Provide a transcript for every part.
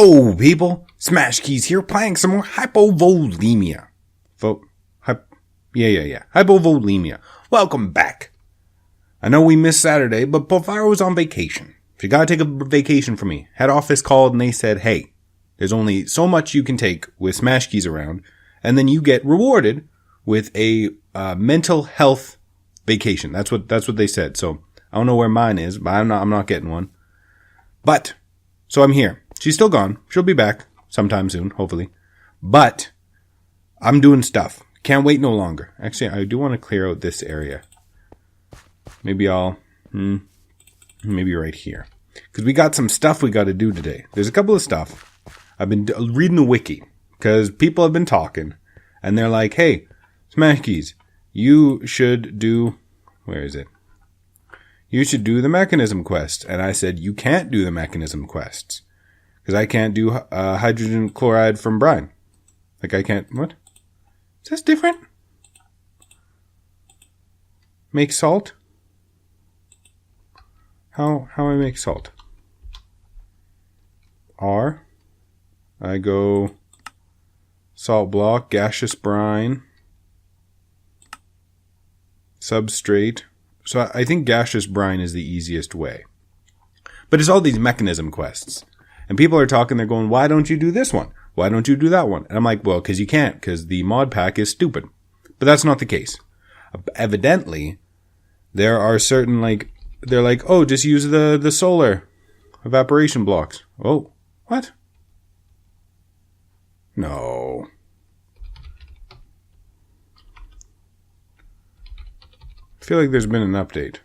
Yo, people! Smashkeys here playing some more Hypovolemia. Hypovolemia. Welcome back. I know we missed Saturday, but Pulfire was on vacation. So you gotta take a vacation from me. Head office called and they said, hey, there's only so much you can take with Smashkeys around, and then you get rewarded with a mental health vacation. That's what they said. So I don't know where mine is, but I'm not getting one. But so I'm here. She's still gone. She'll be back sometime soon, hopefully. But I'm doing stuff. Can't wait no longer. Actually, I do want to clear out this area. Maybe maybe right here. Because we got some stuff we got to do today. There's a couple of stuff. I've been reading the wiki. Because people have been talking. And they're like, hey, Smashkeys, you should do... Where is it? You should do the Mekanism quest. And I said, you can't do the Mekanism quests. Because I can't do hydrogen chloride from brine. Like I can't... What? Is this different? Make salt? How I make salt? R. I go... Salt block, gaseous brine. Substrate. So I think gaseous brine is the easiest way. But it's all these Mekanism quests. And people are talking, they're going, why don't you do this one? Why don't you do that one? And I'm like, well, because you can't, because the mod pack is stupid. But that's not the case. Evidently, there are certain, they're like, oh, just use the solar evaporation blocks. Oh, what? No. I feel like there's been an update.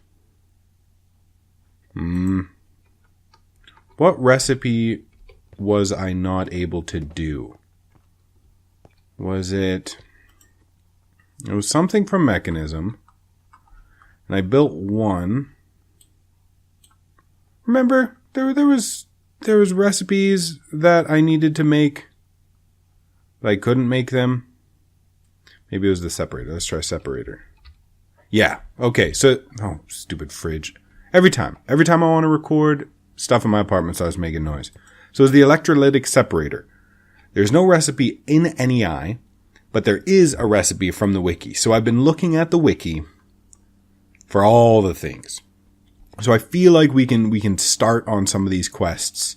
What recipe was I not able to do? Was it... It was something from Mekanism. And I built one. Remember, there was recipes that I needed to make, but I couldn't make them. Maybe it was the separator. Let's try separator. Yeah. Okay. So, oh, stupid fridge. Every time I want to record stuff in my apartment starts making noise. So it's the electrolytic separator. There's no recipe in NEI, but there is a recipe from the wiki. So I've been looking at the wiki for all the things. So I feel like we can start on some of these quests.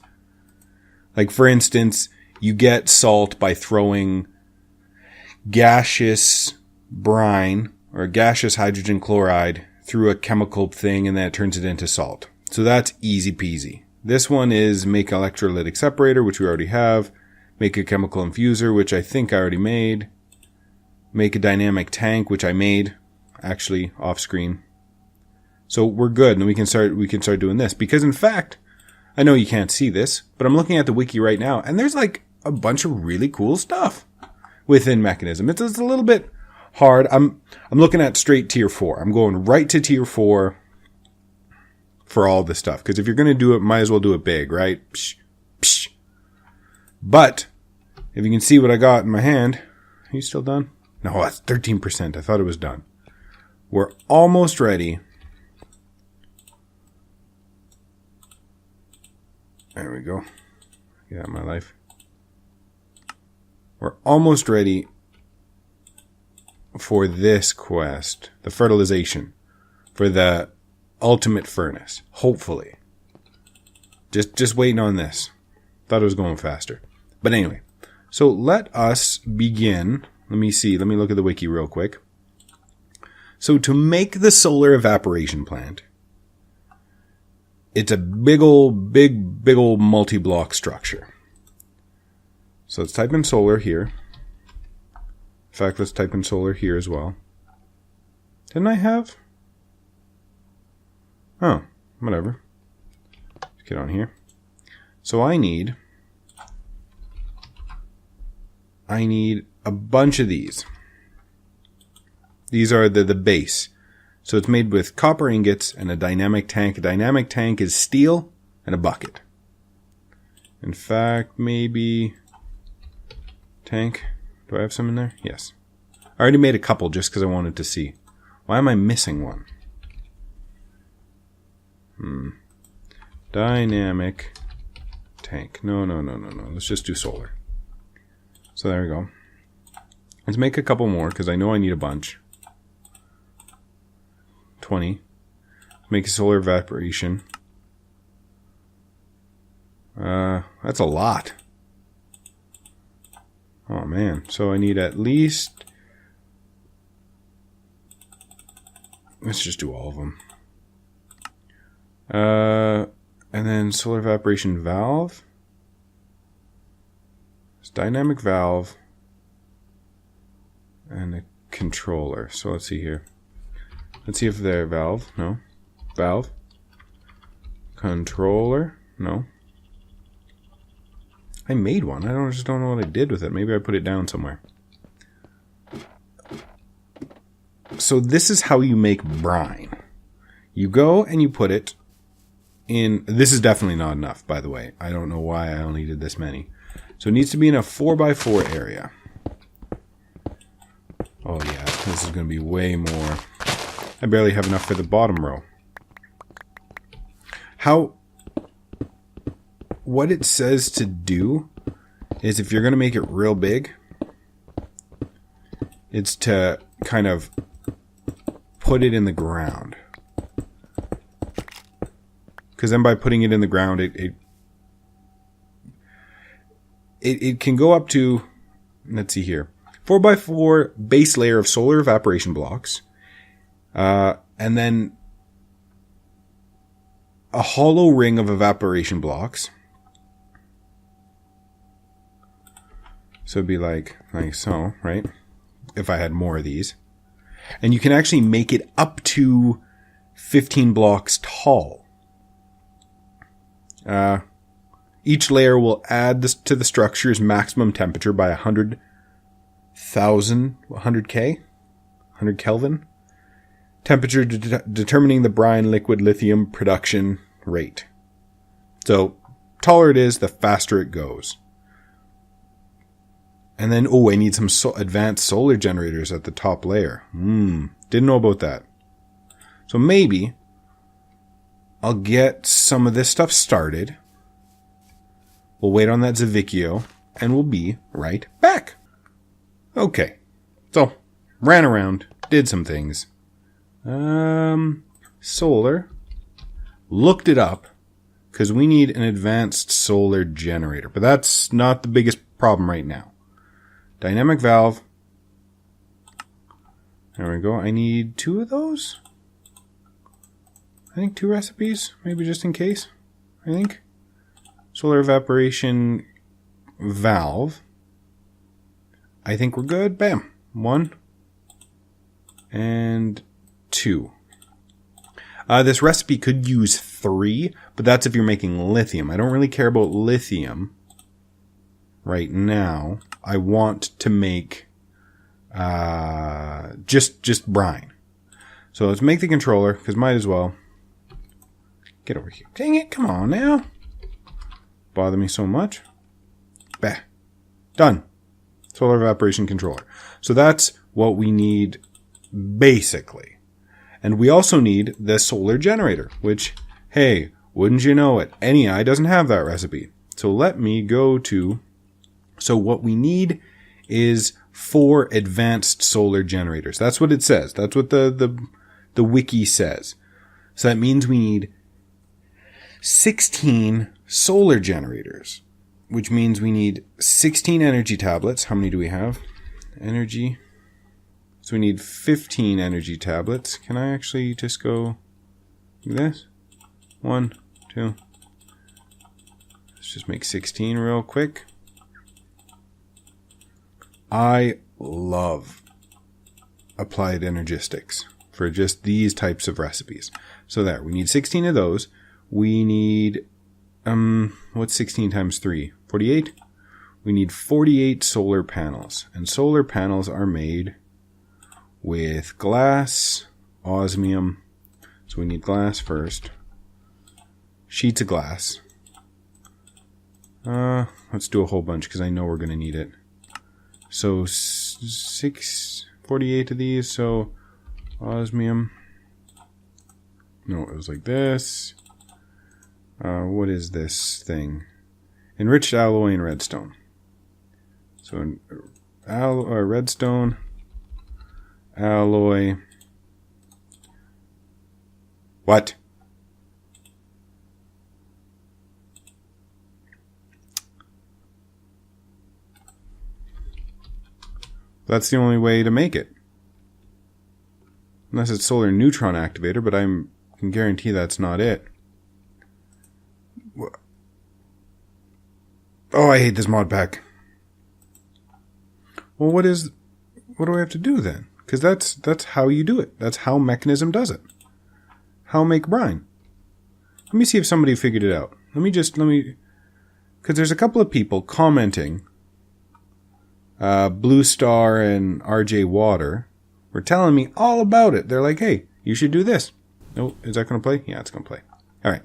Like, for instance, you get salt by throwing gaseous brine or gaseous hydrogen chloride through a chemical thing, and then it turns it into salt. So that's easy peasy. This one is make electrolytic separator, which we already have. Make a chemical infuser, which I think I already made. Make a dynamic tank, which I made, actually, off screen. So we're good, and we can start doing this. Because in fact, I know you can't see this, but I'm looking at the wiki right now, and there's like a bunch of really cool stuff within Mekanism. It's a little bit hard. I'm looking at straight tier 4. I'm going right to tier 4 for all this stuff. Because if you're going to do it, might as well do it big, right? Psh, psh. But if you can see what I got in my hand, are you still done? No, that's 13%. I thought it was done. We're almost ready. There we go. Get out of my life. We're almost ready for this quest, the fertilization, for the ultimate furnace. Hopefully. Just waiting on this. Thought it was going faster. But anyway, so let us begin. Let me see. Let me look at the wiki real quick. So to make the solar evaporation plant, it's a big old multi-block structure. So let's type in solar here. In fact, let's type in solar here as well. Didn't I have? Oh, whatever. Let's get on here. So I need a bunch of these. These are the base. So it's made with copper ingots and a dynamic tank. A dynamic tank is steel and a bucket. In fact, maybe tank. Do I have some in there? Yes. I already made a couple just because I wanted to see. Why am I missing one? Dynamic tank. No. Let's just do solar. So there we go. Let's make a couple more because I know I need a bunch. 20. Make a solar evaporation. That's a lot. Oh man. So I need at least... Let's just do all of them. And then solar evaporation valve. It's dynamic valve. And a controller. So let's see here. Let's see if they're valve. No. Valve. Controller. No. I made one. I just don't know what I did with it. Maybe I put it down somewhere. So this is how you make brine. You go and you put it in... This is definitely not enough, by the way. I don't know why I only did this many. So it needs to be in a 4x4 area. Oh yeah, this is going to be way more. I barely have enough for the bottom row. What it says to do is if you're going to make it real big, it's to kind of put it in the ground. Because then by putting it in the ground, it can go up to, let's see here, 4x4 base layer of solar evaporation blocks, and then a hollow ring of evaporation blocks. So it'd be like so, right? If I had more of these. And you can actually make it up to 15 blocks tall. Each layer will add this to the structure's maximum temperature by 100 Kelvin. Temperature determining the brine liquid lithium production rate. So, taller it is, the faster it goes. And then, I need some advanced solar generators at the top layer. Didn't know about that. So maybe I'll get some of this stuff started. We'll wait on that Zavicchio, and we'll be right back. Okay. So, ran around, did some things. Solar. Looked it up, because we need an advanced solar generator. But that's not the biggest problem right now. Dynamic valve. There we go. I need 2 of those. I think 2 recipes, maybe just in case. I think. Solar evaporation valve. I think we're good. Bam. 1 and 2. This recipe could use 3, but that's if you're making lithium. I don't really care about lithium right now. I want to make just brine. So let's make the controller, because might as well. Get over here. Dang it, come on now. Bother me so much. Bah. Done. Solar evaporation controller. So that's what we need basically. And we also need the solar generator, which, hey, wouldn't you know it, NEI doesn't have that recipe. So let me go to... So what we need is 4 advanced solar generators. That's what it says. That's what the wiki says. So that means we need 16 solar generators, which means we need 16 energy tablets. How many do we have? Energy. So we need 15 energy tablets. Can I actually just go like this? 1, 2. Let's just make 16 real quick. I love applied energistics for just these types of recipes. So there, we need 16 of those. We need, what's 16 times 3? 48? We need 48 solar panels. And solar panels are made with glass, osmium. So we need glass first. Sheets of glass. Let's do a whole bunch because I know we're going to need it. So 48 of these. So osmium. No, it was like this. What is this thing? Enriched alloy and redstone. So redstone, alloy. What? That's the only way to make it. Unless it's solar neutron activator, but I can guarantee that's not it. Oh, I hate this mod pack. Well, what do I have to do then? Because that's how you do it. That's how Mekanism does it. How make brine. Let me see if somebody figured it out. Because there's a couple of people commenting. Blue Star and RJ Water were telling me all about it. They're like, hey, you should do this. Oh, is that going to play? Yeah, it's going to play. All right.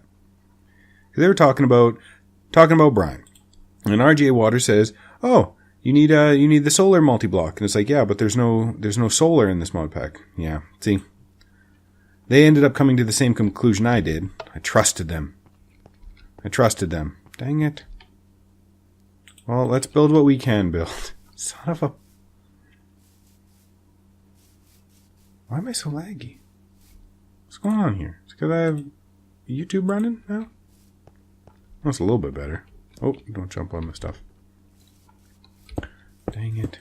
They were talking about brine. And RJ Water says, oh, you need the solar multi-block. And it's like, yeah, but there's no solar in this mod pack. Yeah, see. They ended up coming to the same conclusion I did. I trusted them. Dang it. Well, let's build what we can build. Son of a... Why am I so laggy? What's going on here? It's because I have YouTube running now? That's a little bit better. Oh, don't jump on my stuff. Dang it.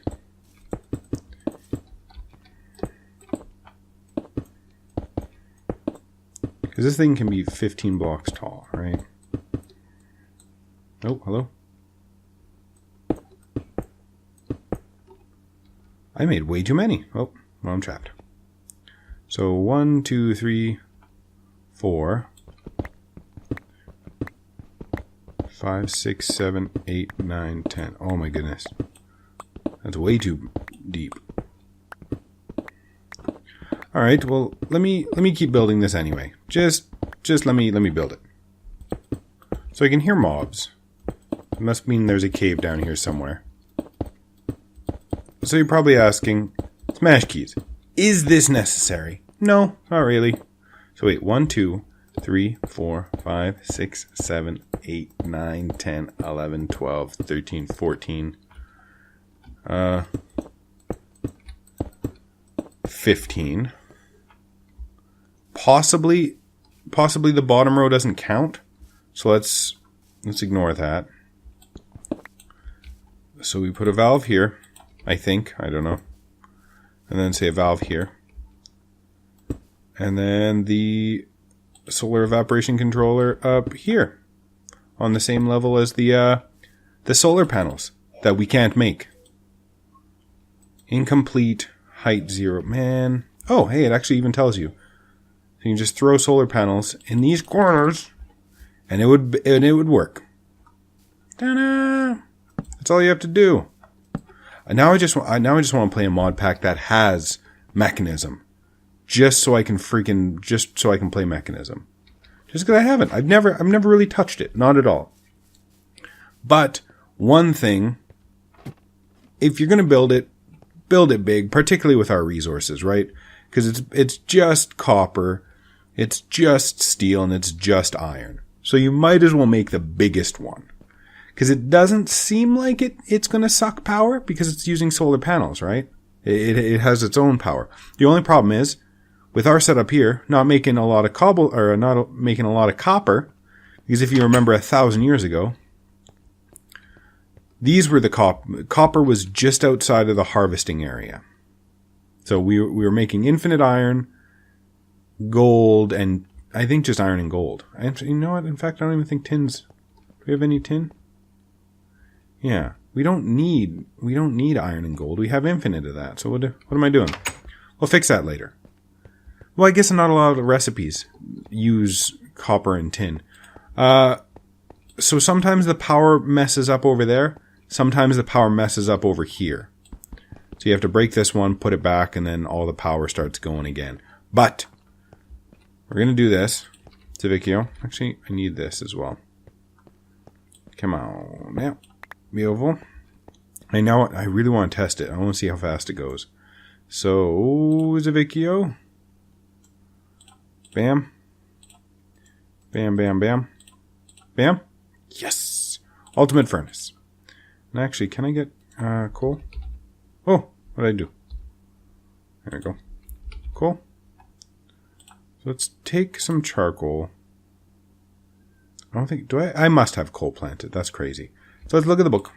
Because this thing can be 15 blocks tall, right? Oh, hello? I made way too many. Oh, well, I'm trapped. So 1, 2, 3, 4, 5, 6, 7, 8, 9, 10. Oh my goodness. That's way too deep. Alright, well, let me keep building this anyway. Just let me build it. So I can hear mobs. It must mean there's a cave down here somewhere. So you're probably asking, Smashkeys, is this necessary? No, not really. So wait, 1, 2, 3, 4, 5, 6, 7, 8, 9, 10, 11, 12, 13, 14, 15. Possibly the bottom row doesn't count. So let's ignore that. So we put a valve here, I think. I don't know. And then say a valve here. And then the solar evaporation controller up here. On the same level as the solar panels that we can't make. Incomplete, height 0. Man. Oh, hey, it actually even tells you. So you can just throw solar panels in these corners and it would work. Ta-da! That's all you have to do. And now I just want to play a mod pack that has Mekanism. Just so I can play Mekanism. Just because I haven't. I've never really touched it. Not at all. But one thing, if you're going to build it big, particularly with our resources, right? Because it's just copper, it's just steel, and it's just iron. So you might as well make the biggest one. Because it doesn't seem like it's going to suck power because it's using solar panels, right? It has its own power. The only problem is, with our setup here, not making a lot of copper, because if you remember 1,000 years ago, these were the copper was just outside of the harvesting area. So we were making infinite iron, gold, and I think just iron and gold. And you know what? In fact, I don't even think tins. Do we have any tin? Yeah, we don't need iron and gold. We have infinite of that. So what am I doing? We'll fix that later. Well, I guess not a lot of the recipes use copper and tin. So sometimes the power messes up over there. Sometimes the power messes up over here. So you have to break this one, put it back, and then all the power starts going again. But we're going to do this. Savicchio. Actually, I need this as well. Come on. Now. Beautiful. I really want to test it. I want to see how fast it goes. So, Zavicchio. Bam. Bam, bam, bam. Bam. Yes. Ultimate furnace. And actually, can I get coal? Oh, what did I do? There we go. Cool. So let's take some charcoal. I don't think... I must have coal planted. That's crazy. So let's look at the book.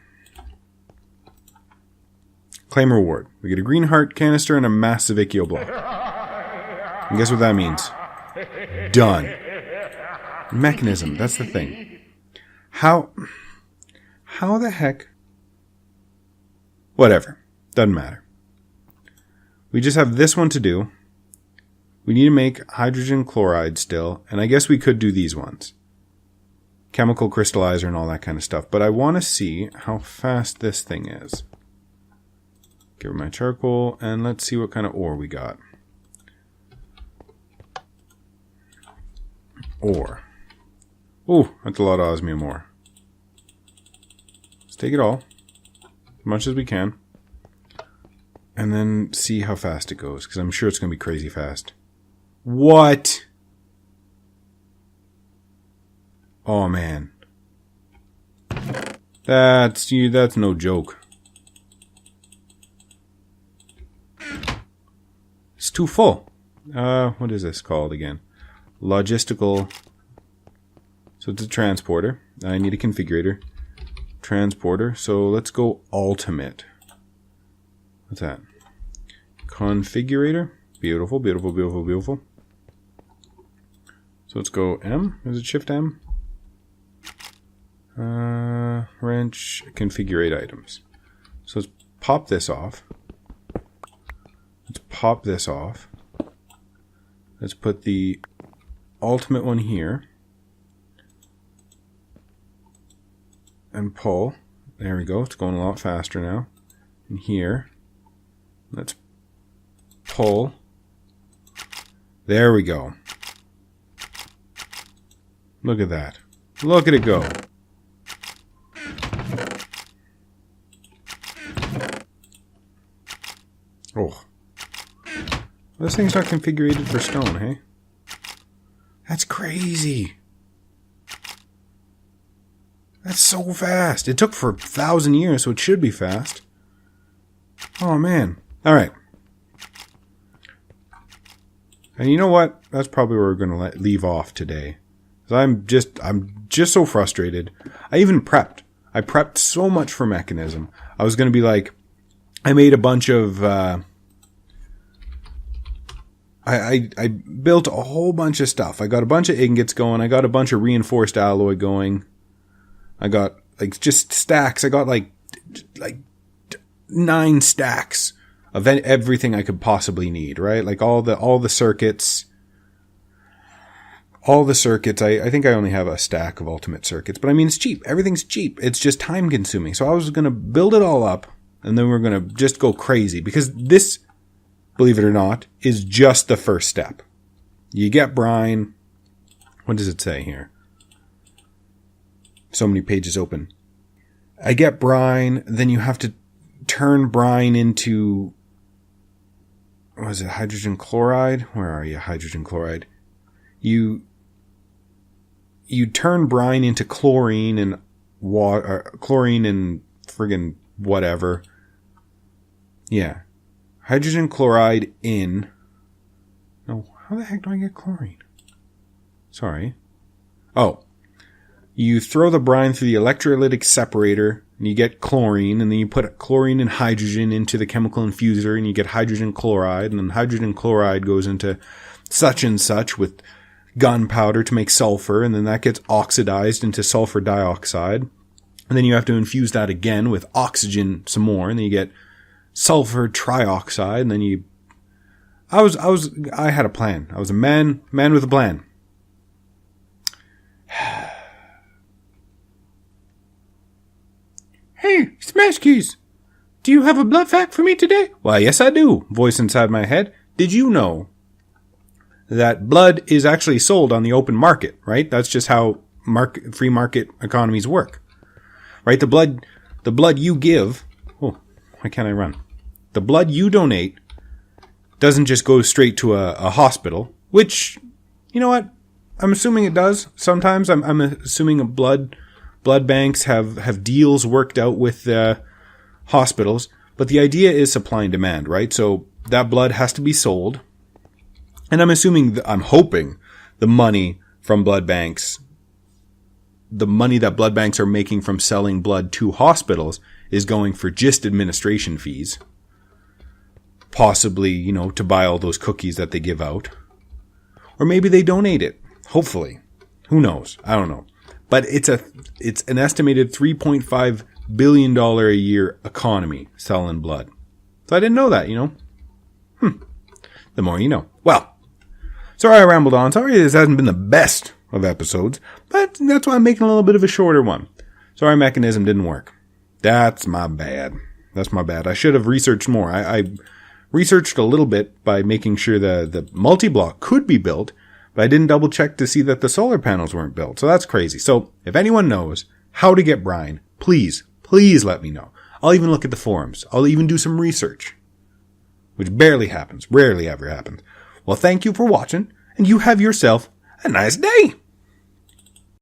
Claim reward. We get a green heart canister and a massive Ikeo block. And guess what that means? Done. Mechanism. That's the thing. How the heck... Whatever. Doesn't matter. We just have this one to do. We need to make hydrogen chloride still. And I guess we could do these ones. Chemical crystallizer and all that kind of stuff. But I want to see how fast this thing is. Give her my charcoal. And let's see what kind of ore we got. Ore. Ooh, that's a lot of osmium ore. Let's take it all. As much as we can. And then see how fast it goes. Because I'm sure it's going to be crazy fast. What? Oh, man. That's no joke. It's too full. What is this called again? Logistical. So it's a transporter. I need a configurator. Transporter. So let's go ultimate. What's that? Configurator. Beautiful, beautiful, beautiful, beautiful. So let's go M. Is it Shift M? Wrench. Configurate items. So let's pop this off. Let's pop this off. Let's put the ultimate one here. And pull. There we go. It's going a lot faster now. And here. Let's pull. There we go. Look at that. Look at it go. Oh. This thing's not configured for stone, hey? That's crazy. That's so fast. It took for 1,000 years, so it should be fast. Oh, man. Alright. And you know what? That's probably where we're going to leave off today. I'm just so frustrated. I even prepped. I prepped so much for Mekanism. I was going to be like, I made a bunch of, I built a whole bunch of stuff. I got a bunch of ingots going. I got a bunch of reinforced alloy going. I got, like, just stacks. I got, like 9 stacks of everything I could possibly need, right? Like, all the circuits. All the circuits. I think I only have a stack of ultimate circuits. But, I mean, it's cheap. Everything's cheap. It's just time-consuming. So I was going to build it all up, and then we're going to just go crazy. Because this, believe it or not, is just the first step. You get brine. What does it say here? So many pages open. I get brine, then you have to turn brine into, what is it, hydrogen chloride? Where are you, hydrogen chloride? You turn brine into chlorine and water, chlorine and friggin' whatever. Yeah. Hydrogen chloride in, no, how the heck do I get chlorine? Sorry. Oh. You throw the brine through the electrolytic separator, and you get chlorine, and then you put chlorine and hydrogen into the chemical infuser, and you get hydrogen chloride, and then hydrogen chloride goes into such and such with gunpowder to make sulfur, and then that gets oxidized into sulfur dioxide. And then you have to infuse that again with oxygen some more, and then you get sulfur trioxide, and then you... I had a plan. I was a man with a plan. Hey, Smashkeys! Do you have a blood fact for me today? Why, yes I do, voice inside my head. Did you know that blood is actually sold on the open market, right? That's just how free market economies work. Right? The blood you give... Oh, why can't I run? The blood you donate doesn't just go straight to a hospital, which, you know what? I'm assuming it does. Sometimes I'm assuming blood blood banks have deals worked out with hospitals, but the idea is supply and demand, right? So that blood has to be sold. And I'm hoping the money from blood banks, the money that blood banks are making from selling blood to hospitals is going for just administration fees. Possibly, to buy all those cookies that they give out. Or maybe they donate it. Hopefully. Who knows? I don't know. But it's an estimated $3.5 billion a year economy selling blood. So I didn't know that, The more you know. Well, sorry I rambled on. Sorry this hasn't been the best of episodes, but that's why I'm making a little bit of a shorter one. Sorry Mekanism didn't work. That's my bad. I should have researched more. I researched a little bit by making sure the multi-block could be built, but I didn't double check to see that the solar panels weren't built. So that's crazy. So if anyone knows how to get brine, please let me know. I'll even look at the forums. I'll even do some research, which barely happens, rarely ever happens. Well, thank you for watching, and you have yourself a nice day.